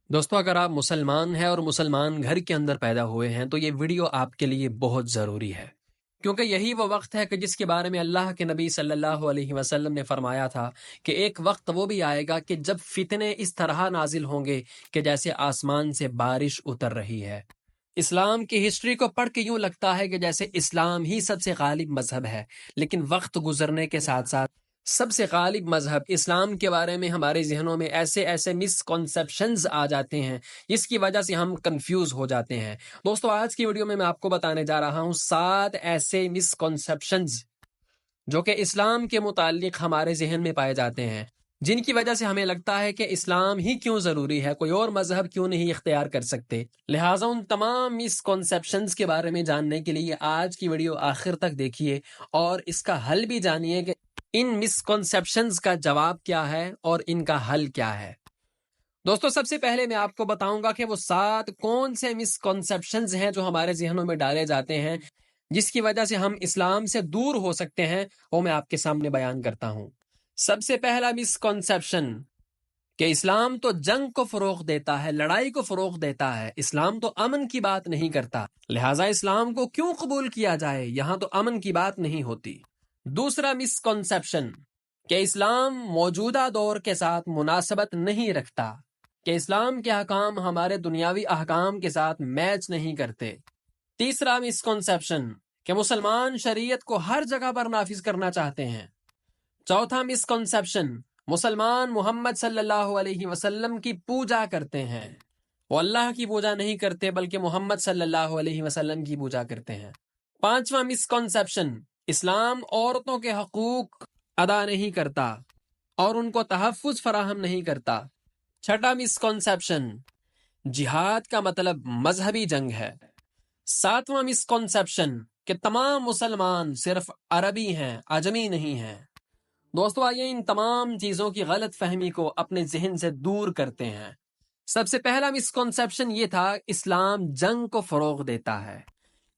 دوستو اگر آپ مسلمان ہیں اور مسلمان گھر کے اندر پیدا ہوئے ہیں تو یہ ویڈیو آپ کے لیے بہت ضروری ہے، کیونکہ یہی وہ وقت ہے کہ جس کے بارے میں اللہ کے نبی صلی اللہ علیہ وسلم نے فرمایا تھا کہ ایک وقت وہ بھی آئے گا کہ جب فتنے اس طرح نازل ہوں گے کہ جیسے آسمان سے بارش اتر رہی ہے۔ اسلام کی ہسٹری کو پڑھ کے یوں لگتا ہے کہ جیسے اسلام ہی سب سے غالب مذہب ہے، لیکن وقت گزرنے کے ساتھ ساتھ سب سے غالب مذہب اسلام کے بارے میں ہمارے ذہنوں میں ایسے مسکنسیپشنز آ جاتے ہیں جس کی وجہ سے ہم کنفیوز ہو جاتے ہیں۔ دوستو آج کی ویڈیو میں آپ کو بتانے جا رہا ہوں 7 ایسے مسکنسیپشنز جو کہ اسلام کے متعلق ہمارے ذہن میں پائے جاتے ہیں، جن کی وجہ سے ہمیں لگتا ہے کہ اسلام ہی کیوں ضروری ہے، کوئی اور مذہب کیوں نہیں اختیار کر سکتے۔ لہٰذا ان تمام مسکنسیپشنز کے بارے میں جاننے کے لیے آج کی ویڈیو آخر تک دیکھیے اور اس کا حل بھی جانیے کہ ان مسکنسیپشنز کا جواب کیا ہے اور ان کا حل کیا ہے۔ دوستو سب سے پہلے میں آپ کو بتاؤں گا کہ وہ 7 کون سے مسکنسیپشنز ہیں جو ہمارے ذہنوں میں ڈالے جاتے ہیں جس کی وجہ سے ہم اسلام سے دور ہو سکتے ہیں، وہ میں آپ کے سامنے بیان کرتا ہوں۔ سب سے پہلا مسکنسیپشن کہ اسلام تو جنگ کو فروغ دیتا ہے، لڑائی کو فروغ دیتا ہے، اسلام تو امن کی بات نہیں کرتا، لہٰذا اسلام کو کیوں قبول کیا جائے، یہاں تو امن کی بات نہیں ہوتی۔ دوسرا مسکنسیپشن کہ اسلام موجودہ دور کے ساتھ مناسبت نہیں رکھتا، کہ اسلام کے احکام ہمارے دنیاوی احکام کے ساتھ میچ نہیں کرتے۔ تیسرا مسکنسیپشن کہ مسلمان شریعت کو ہر جگہ پر نافذ کرنا چاہتے ہیں۔ چوتھا مسکنسیپشن مسلمان محمد صلی اللہ علیہ وسلم کی پوجا کرتے ہیں، وہ اللہ کی پوجا نہیں کرتے بلکہ محمد صلی اللہ علیہ وسلم کی پوجا کرتے ہیں۔ پانچواں مسکنسیپشن اسلام عورتوں کے حقوق ادا نہیں کرتا اور ان کو تحفظ فراہم نہیں کرتا۔ چھٹا مسکنسیپشن جہاد کا مطلب مذہبی جنگ ہے۔ ساتواں مسکنسیپشن کہ تمام مسلمان صرف عربی ہیں، عجمی نہیں ہیں۔ دوستو آئیے ان تمام چیزوں کی غلط فہمی کو اپنے ذہن سے دور کرتے ہیں۔ سب سے پہلا مسکنسیپشن یہ تھا اسلام جنگ کو فروغ دیتا ہے،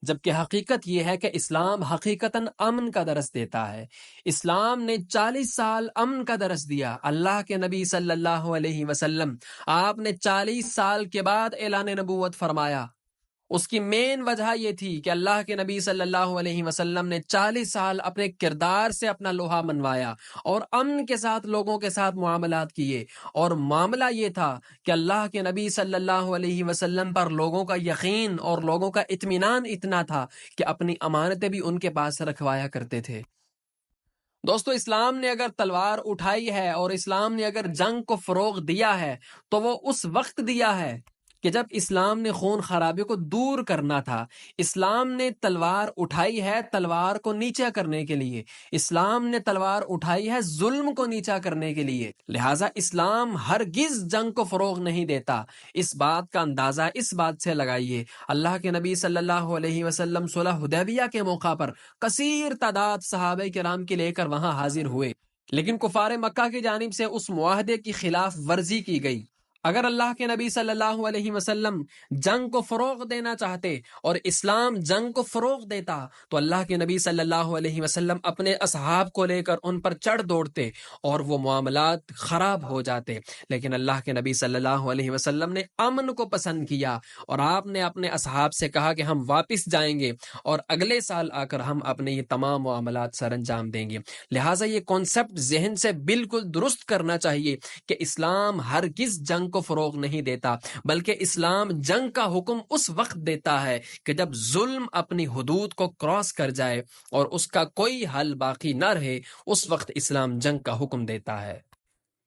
جبکہ حقیقت یہ ہے کہ اسلام حقیقتاً امن کا درس دیتا ہے۔ اسلام نے 40 سال امن کا درس دیا۔ اللہ کے نبی صلی اللہ علیہ وسلم آپ نے 40 سال کے بعد اعلان نبوت فرمایا۔ اس کی مین وجہ یہ تھی کہ اللہ کے نبی صلی اللہ علیہ وسلم نے 40 سال اپنے کردار سے اپنا لوہا منوایا اور امن کے ساتھ لوگوں کے ساتھ معاملات کیے، اور معاملہ یہ تھا کہ اللہ کے نبی صلی اللہ علیہ وسلم پر لوگوں کا یقین اور لوگوں کا اطمینان اتنا تھا کہ اپنی امانتیں بھی ان کے پاس رکھوایا کرتے تھے۔ دوستو اسلام نے اگر تلوار اٹھائی ہے اور اسلام نے اگر جنگ کو فروغ دیا ہے تو وہ اس وقت دیا ہے کہ جب اسلام نے خون خرابے کو دور کرنا تھا۔ اسلام نے تلوار اٹھائی ہے تلوار کو نیچا کرنے کے لیے، اسلام نے تلوار اٹھائی ہے ظلم کو نیچا کرنے کے لیے، لہٰذا اسلام ہرگز جنگ کو فروغ نہیں دیتا۔ اس بات کا اندازہ اس بات سے لگائیے، اللہ کے نبی صلی اللہ علیہ وسلم صلح حدیبیہ کے موقع پر کثیر تعداد صحابہ کرام کے لے کر وہاں حاضر ہوئے، لیکن کفار مکہ کی جانب سے اس معاہدے کی خلاف ورزی کی گئی۔ اگر اللہ کے نبی صلی اللہ علیہ وسلم جنگ کو فروغ دینا چاہتے اور اسلام جنگ کو فروغ دیتا تو اللہ کے نبی صلی اللہ علیہ وسلم اپنے اصحاب کو لے کر ان پر چڑھ دوڑتے اور وہ معاملات خراب ہو جاتے، لیکن اللہ کے نبی صلی اللہ علیہ وسلم نے امن کو پسند کیا اور آپ نے اپنے اصحاب سے کہا کہ ہم واپس جائیں گے اور اگلے سال آ کر ہم اپنے یہ تمام معاملات سر انجام دیں گے۔ لہٰذا یہ کانسیپٹ ذہن سے بالکل درست کرنا چاہیے کہ اسلام ہرگز جنگ کو فروغ نہیں دیتا، بلکہ اسلام جنگ کا حکم اس وقت دیتا ہے کہ جب ظلم اپنی حدود کو کراس کر جائے اور اس کا کوئی حل باقی نہ رہے، اس وقت اسلام جنگ کا حکم دیتا ہے۔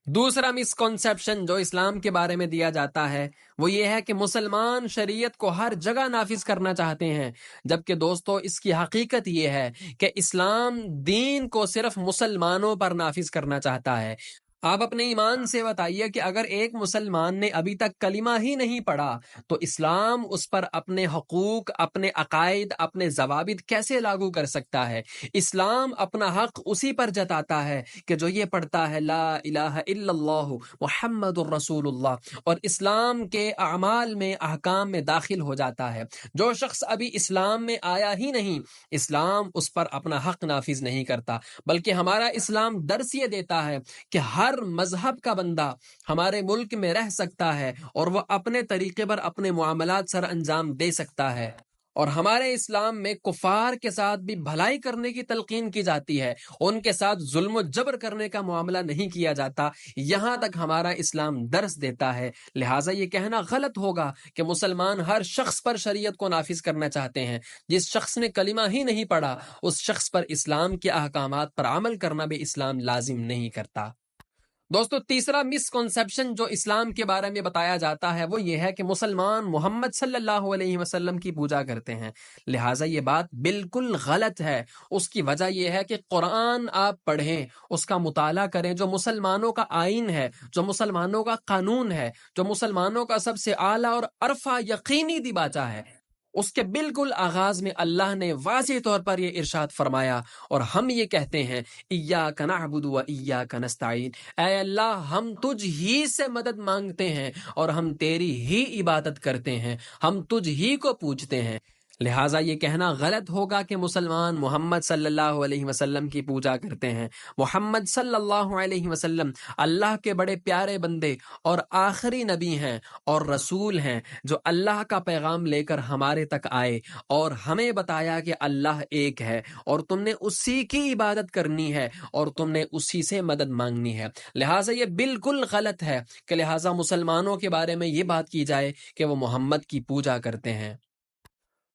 دوسرا مسکنسیپشن جو اسلام کے بارے میں دیا جاتا ہے وہ یہ ہے کہ مسلمان شریعت کو ہر جگہ نافذ کرنا چاہتے ہیں، جبکہ دوستو اس کی حقیقت یہ ہے کہ اسلام دین کو صرف مسلمانوں پر نافذ کرنا چاہتا ہے۔ آپ اپنے ایمان سے بتائیے کہ اگر ایک مسلمان نے ابھی تک کلمہ ہی نہیں پڑھا تو اسلام اس پر اپنے حقوق، اپنے عقائد، اپنے ضوابط کیسے لاگو کر سکتا ہے؟ اسلام اپنا حق اسی پر جتاتا ہے کہ جو یہ پڑھتا ہے لا الہ الا اللہ محمد الرسول اللہ اور اسلام کے اعمال میں، احکام میں داخل ہو جاتا ہے۔ جو شخص ابھی اسلام میں آیا ہی نہیں، اسلام اس پر اپنا حق نافذ نہیں کرتا، بلکہ ہمارا اسلام درس یہ دیتا ہے کہ ہر ہر مذہب کا بندہ ہمارے ملک میں رہ سکتا ہے اور وہ اپنے طریقے پر اپنے معاملات سر انجام دے سکتا ہے، اور ہمارے اسلام میں کفار کے ساتھ بھی بھلائی کرنے کی تلقین کی جاتی ہے، ان کے ساتھ ظلم و جبر کرنے کا معاملہ نہیں کیا جاتا، یہاں تک ہمارا اسلام درس دیتا ہے۔ لہٰذا یہ کہنا غلط ہوگا کہ مسلمان ہر شخص پر شریعت کو نافذ کرنا چاہتے ہیں۔ جس شخص نے کلمہ ہی نہیں پڑھا اس شخص پر اسلام کے احکامات پر عمل کرنا بھی اسلام لازم نہیں کرتا۔ دوستو، تیسرا مسکنسیپشن جو اسلام کے بارے میں بتایا جاتا ہے وہ یہ ہے کہ مسلمان محمد صلی اللہ علیہ وسلم کی پوجا کرتے ہیں، لہٰذا یہ بات بالکل غلط ہے۔ اس کی وجہ یہ ہے کہ قرآن آپ پڑھیں، اس کا مطالعہ کریں، جو مسلمانوں کا آئین ہے، جو مسلمانوں کا قانون ہے، جو مسلمانوں کا سب سے اعلیٰ اور عرفہ یقینی دیباچہ ہے، اس کے بالکل آغاز میں اللہ نے واضح طور پر یہ ارشاد فرمایا، اور ہم یہ کہتے ہیں ایاک نعبد و ایاک نستعین، اے اللہ ہم تجھ ہی سے مدد مانگتے ہیں اور ہم تیری ہی عبادت کرتے ہیں، ہم تجھ ہی کو پوجتے ہیں۔ لہٰذا یہ کہنا غلط ہوگا کہ مسلمان محمد صلی اللہ علیہ وسلم کی پوجا کرتے ہیں۔ محمد صلی اللہ علیہ وسلم اللہ کے بڑے پیارے بندے اور آخری نبی ہیں اور رسول ہیں، جو اللہ کا پیغام لے کر ہمارے تک آئے اور ہمیں بتایا کہ اللہ ایک ہے اور تم نے اسی کی عبادت کرنی ہے اور تم نے اسی سے مدد مانگنی ہے۔ لہٰذا یہ بالکل غلط ہے کہ لہٰذا مسلمانوں کے بارے میں یہ بات کی جائے کہ وہ محمد کی پوجا کرتے ہیں۔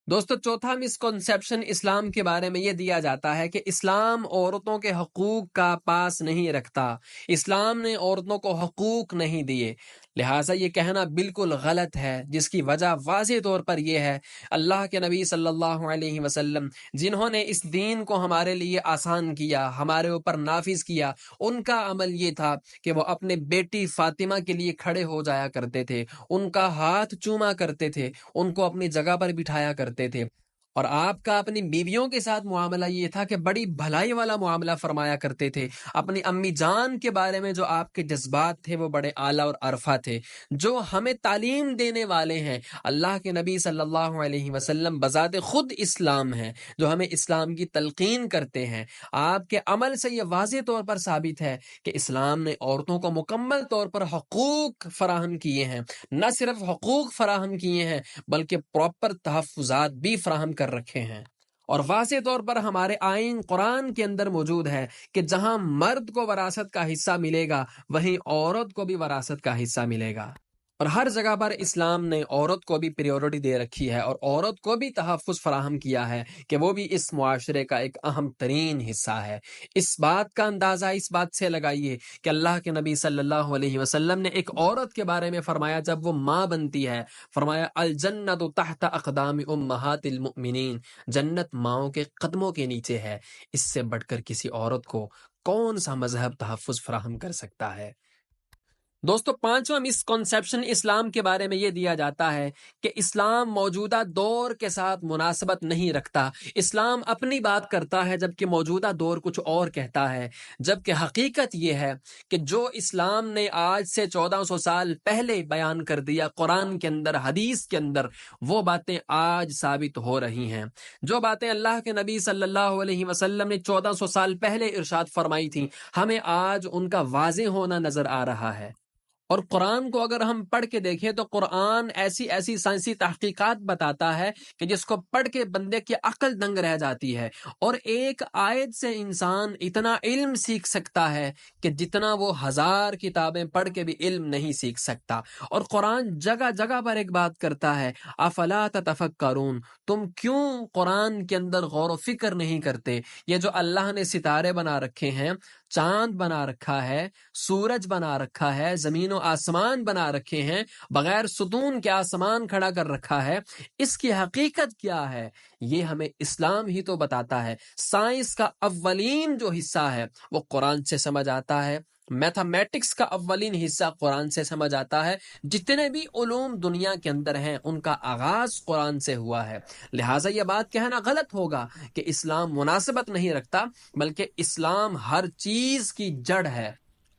دوستو، چوتھا مسکنسیپشن اسلام کے بارے میں یہ دیا جاتا ہے کہ اسلام عورتوں کے حقوق کا پاس نہیں رکھتا، اسلام نے عورتوں کو حقوق نہیں دیے۔ لہٰذا یہ کہنا بالکل غلط ہے، جس کی وجہ واضح طور پر یہ ہے، اللہ کے نبی صلی اللہ علیہ وسلم جنہوں نے اس دین کو ہمارے لیے آسان کیا، ہمارے اوپر نافذ کیا، ان کا عمل یہ تھا کہ وہ اپنے بیٹی فاطمہ کے لیے کھڑے ہو جایا کرتے تھے، ان کا ہاتھ چوما کرتے تھے، ان کو اپنی جگہ پر بٹھایا کرتے تھے، اور آپ کا اپنی بیویوں کے ساتھ معاملہ یہ تھا کہ بڑی بھلائی والا معاملہ فرمایا کرتے تھے۔ اپنی امی جان کے بارے میں جو آپ کے جذبات تھے وہ بڑے اعلیٰ اور عرفہ تھے۔ جو ہمیں تعلیم دینے والے ہیں اللہ کے نبی صلی اللہ علیہ وسلم بذات خود اسلام ہیں، جو ہمیں اسلام کی تلقین کرتے ہیں۔ آپ کے عمل سے یہ واضح طور پر ثابت ہے کہ اسلام نے عورتوں کو مکمل طور پر حقوق فراہم کیے ہیں، نہ صرف حقوق فراہم کیے ہیں بلکہ پراپر تحفظات بھی فراہم کر رکھے ہیں۔ اور واضح طور پر ہمارے آئین قرآن کے اندر موجود ہے کہ جہاں مرد کو وراثت کا حصہ ملے گا وہیں عورت کو بھی وراثت کا حصہ ملے گا، اور ہر جگہ پر اسلام نے عورت کو بھی پریورٹی دے رکھی ہے اور عورت کو بھی تحفظ فراہم کیا ہے کہ وہ بھی اس معاشرے کا ایک اہم ترین حصہ ہے۔ اس بات کا اندازہ اس بات سے لگائیے کہ اللہ کے نبی صلی اللہ علیہ وسلم نے ایک عورت کے بارے میں فرمایا جب وہ ماں بنتی ہے، فرمایا الجنت تحت اقدام امہات المؤمنین، جنت ماؤں کے قدموں کے نیچے ہے۔ اس سے بڑھ کر کسی عورت کو کون سا مذہب تحفظ فراہم کر سکتا ہے؟ دوستو، پانچواں مسکنسیپشن اسلام کے بارے میں یہ دیا جاتا ہے کہ اسلام موجودہ دور کے ساتھ مناسبت نہیں رکھتا۔ اسلام اپنی بات کرتا ہے جبکہ موجودہ دور کچھ اور کہتا ہے، جبکہ حقیقت یہ ہے کہ جو اسلام نے آج سے 1400 سال پہلے بیان کر دیا قرآن کے اندر، حدیث کے اندر، وہ باتیں آج ثابت ہو رہی ہیں۔ جو باتیں اللہ کے نبی صلی اللہ علیہ وسلم نے 1400 سال پہلے ارشاد فرمائی تھیں، ہمیں آج ان کا واضح ہونا نظر آ رہا ہے۔ اور قرآن کو اگر ہم پڑھ کے دیکھیں تو قرآن ایسی سائنسی تحقیقات بتاتا ہے کہ جس کو پڑھ کے بندے کی عقل دنگ رہ جاتی ہے، اور ایک آیت سے انسان اتنا علم سیکھ سکتا ہے کہ جتنا وہ 1000 کتابیں پڑھ کے بھی علم نہیں سیکھ سکتا۔ اور قرآن جگہ جگہ پر ایک بات کرتا ہے، افلا تتفکرون، تم کیوں قرآن کے اندر غور و فکر نہیں کرتے؟ یہ جو اللہ نے ستارے بنا رکھے ہیں، چاند بنا رکھا ہے، سورج بنا رکھا ہے، زمین و آسمان بنا رکھے ہیں، بغیر ستون کے آسمان کھڑا کر رکھا ہے، اس کی حقیقت کیا ہے؟ یہ ہمیں اسلام ہی تو بتاتا ہے۔ سائنس کا اولین جو حصہ ہے وہ قرآن سے سمجھ آتا ہے، میتھمیٹکس کا اولین حصہ قرآن سے سمجھ آتا ہے، جتنے بھی علوم دنیا کے اندر ہیں ان کا آغاز قرآن سے ہوا ہے۔ لہٰذا یہ بات کہنا غلط ہوگا کہ اسلام مناسبت نہیں رکھتا، بلکہ اسلام ہر چیز کی جڑ ہے۔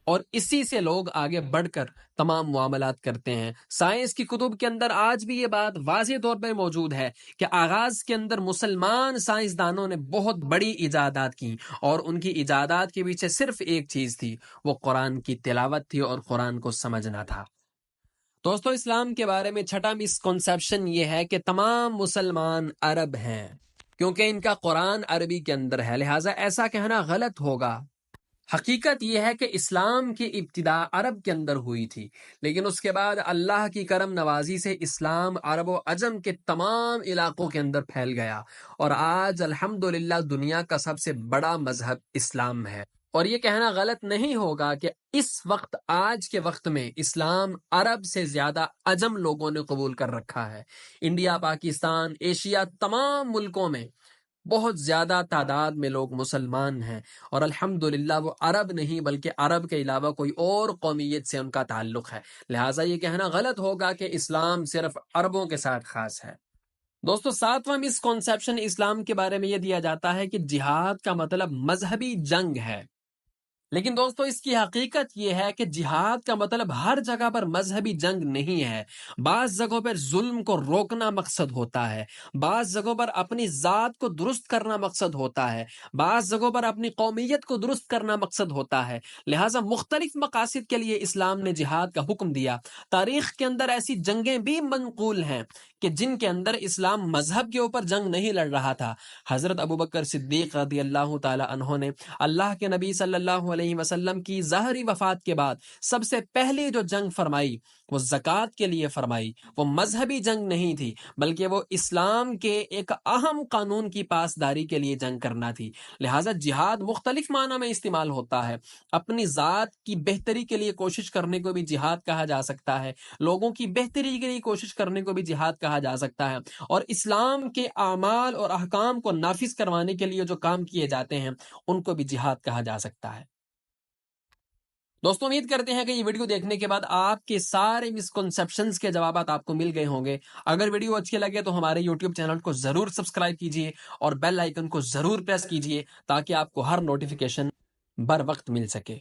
اور اسی سے لوگ آگے بڑھ کر تمام معاملات کرتے ہیں۔ سائنس کی کتب کے اندر آج بھی یہ بات واضح طور پر موجود ہے کہ آغاز کے اندر مسلمان سائنسدانوں نے بہت بڑی ایجادات کی، اور ان کی ایجادات کے پیچھے صرف ایک چیز تھی، وہ قرآن کی تلاوت تھی اور قرآن کو سمجھنا تھا۔ دوستو، اسلام کے بارے میں چھٹا مسکنسیپشن یہ ہے کہ تمام مسلمان عرب ہیں، کیونکہ ان کا قرآن عربی کے اندر ہے، لہٰذا ایسا کہنا غلط ہوگا۔ حقیقت یہ ہے کہ اسلام کی ابتدا عرب کے اندر ہوئی تھی، لیکن اس کے بعد اللہ کی کرم نوازی سے اسلام عرب و عجم کے تمام علاقوں کے اندر پھیل گیا، اور آج الحمدللہ دنیا کا سب سے بڑا مذہب اسلام ہے۔ اور یہ کہنا غلط نہیں ہوگا کہ اس وقت، آج کے وقت میں، اسلام عرب سے زیادہ عجم لوگوں نے قبول کر رکھا ہے۔ انڈیا، پاکستان، ایشیا، تمام ملکوں میں بہت زیادہ تعداد میں لوگ مسلمان ہیں، اور الحمدللہ وہ عرب نہیں بلکہ عرب کے علاوہ کوئی اور قومیت سے ان کا تعلق ہے، لہٰذا یہ کہنا غلط ہوگا کہ اسلام صرف عربوں کے ساتھ خاص ہے۔ دوستو، 7واں مسکنسیپشن اسلام کے بارے میں یہ دیا جاتا ہے کہ جہاد کا مطلب مذہبی جنگ ہے، لیکن دوستو اس کی حقیقت یہ ہے کہ جہاد کا مطلب ہر جگہ پر مذہبی جنگ نہیں ہے۔ بعض جگہوں پر ظلم کو روکنا مقصد ہوتا ہے، بعض جگہوں پر اپنی ذات کو درست کرنا مقصد ہوتا ہے، بعض جگہوں پر اپنی قومیت کو درست کرنا مقصد ہوتا ہے، لہٰذا مختلف مقاصد کے لیے اسلام نے جہاد کا حکم دیا۔ تاریخ کے اندر ایسی جنگیں بھی منقول ہیں کہ جن کے اندر اسلام مذہب کے اوپر جنگ نہیں لڑ رہا تھا۔ حضرت ابوبکر صدیق رضی اللہ تعالی عنہ نے اللہ کے نبی صلی اللہ علیہ وسلم کی ظاہری وفات کے بعد سب سے پہلی جو جنگ فرمائی وہ زکوٰۃ کے لیے فرمائی۔ وہ مذہبی جنگ نہیں تھی بلکہ وہ اسلام کے ایک اہم قانون کی پاسداری کے لیے جنگ کرنا تھی۔ لہٰذا جہاد مختلف معنی میں استعمال ہوتا ہے۔ اپنی ذات کی بہتری کے لیے کوشش کرنے کو بھی جہاد کہا جا سکتا ہے، لوگوں کی بہتری کے لیے کوشش کرنے کو بھی جہاد کہا جا سکتا ہے، اور اسلام کے اعمال اور احکام کو نافذ کروانے کے لیے جو کام کیے جاتے ہیں ان کو بھی جہاد کہا جا سکتا ہے۔ دوستوں، امید کرتے ہیں کہ یہ ویڈیو دیکھنے کے بعد آپ کے سارے مسکنسیپشنز کے جوابات آپ کو مل گئے ہوں گے۔ اگر ویڈیو اچھی لگے تو ہمارے یوٹیوب چینل کو ضرور سبسکرائب کیجئے اور بیل آئیکن کو ضرور پریس کیجئے تاکہ آپ کو ہر نوٹیفیکیشن بر وقت مل سکے۔